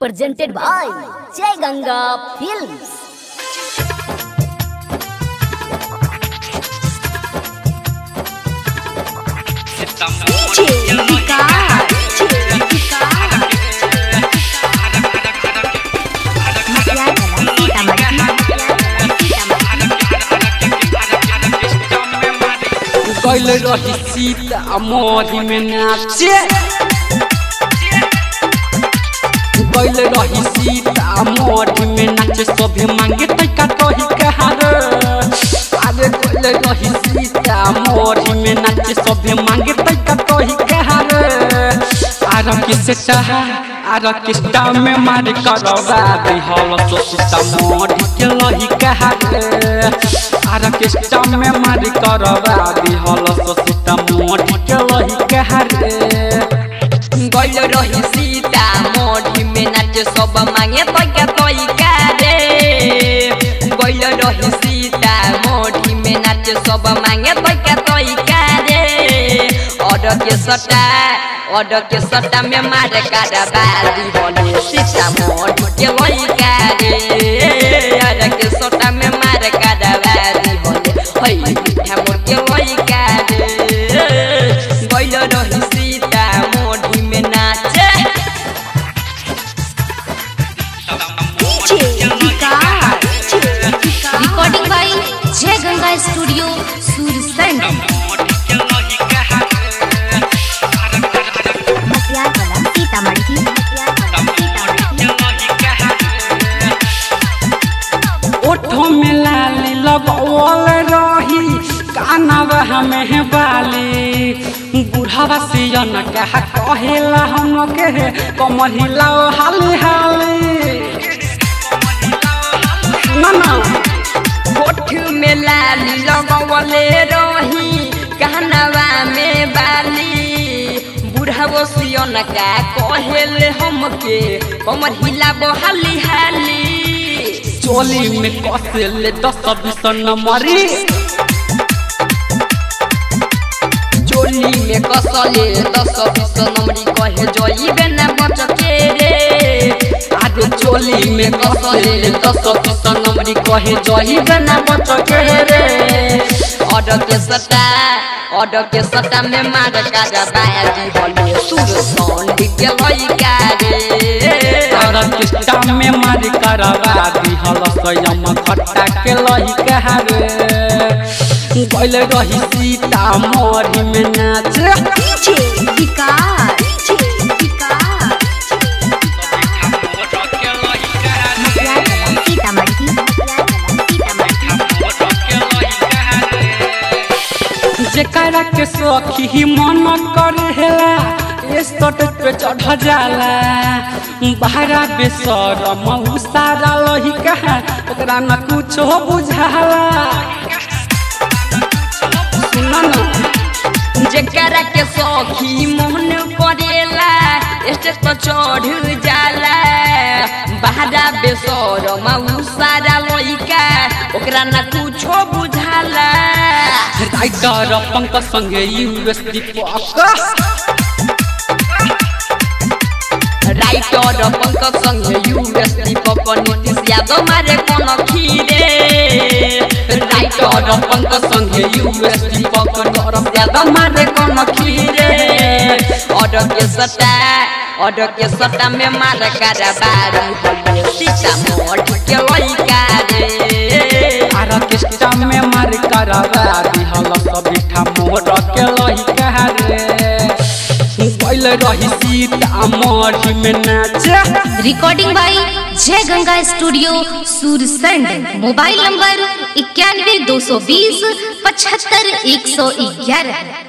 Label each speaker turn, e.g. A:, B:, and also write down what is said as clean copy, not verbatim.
A: presented by Jai Ganga Films.
B: गइल रही सीता मोरी में नाचे गइल रही सीता मोरी में नाचे सभे मांगे तैका कही कहार अरे गइल रही सीता मोरी में नाचे सभे मांगे तैका कही कहार आर किस्ता में मार करवा दी हल तो सीता मोरी के लही कहार आर किस्ता में मार करवा दी हल तो सीता मोरी के लही कहार
C: गइल रही सीता मोरी में नाचे सब मांगे तैका कही रे गइल रही सीता मोरी में नाचे सब मांगे तैका कही रे ऑर्डर के सट्टा में मार करवा दी हल सीता मोरी के लही रे ऑर्डर के सट्टा में मार करवा दी हल हई मीठा मोर के लही रे गइल रही सीता मोरी में नाचे
A: Recording by Jai Ganga Studio, Sursand.
B: ओठो में लाली लगवल रही कानवा हमें बाली बुढ़ावा सियन कहा कहेला हमके कमर हिलाओ हाली हाली ना
C: ओठ में लाली लगवले रही कानवा में बाली बुढ़ावो सियन का कहेले हमके कमर हिलाबो हाली हाली
B: चोली में कसेले 10-20 नंबरी
C: चोली में कसले 10-20 नंबरी कहे जइबे ना बचके रे
B: आज चोली में कसले 10-20 नंबरी कहे जइबे ना बचके रे
C: ऑर्डर के सट्टा में मार करवा दी हल सुरसंड के लइका रे
B: और किस्ता में मार करवा दी हल स्वयं खट्टा के लइका रे गइल रही सीता मोरी में नाचे जेकरा के सखी मन करेला स्टट पे चढ़ जाला बहरा बेसर मऊ सारा लही कहा ओकरा न कुछ बुझाला सुना ना
C: जेकरा के सखी मन करेला स्टेज पर चढ़ जाला बहरा बेसर मऊ सारा लइका ओकरा न कुछ बुझाला
B: राइटर पंकज संगे यूएस दीपक
C: राइटर पंकज संगे यूएस दीपक नीतीश यादव मारे कोन खीरे राइटर पंकज संगे यूएस दीपक नीतीश यादव मारे कोन खीरे ऑर्डर के सट्टा में मार करवा दी हल सीता मोरी के लइका रे
B: आर किस्ता में मार करवा दी हल सबिठा मोर के लइका रे गइल रही सीता मोरी में नाचे
A: Recording by Jai Ganga Studio, Sursand. Mobile number 91 220 75 111.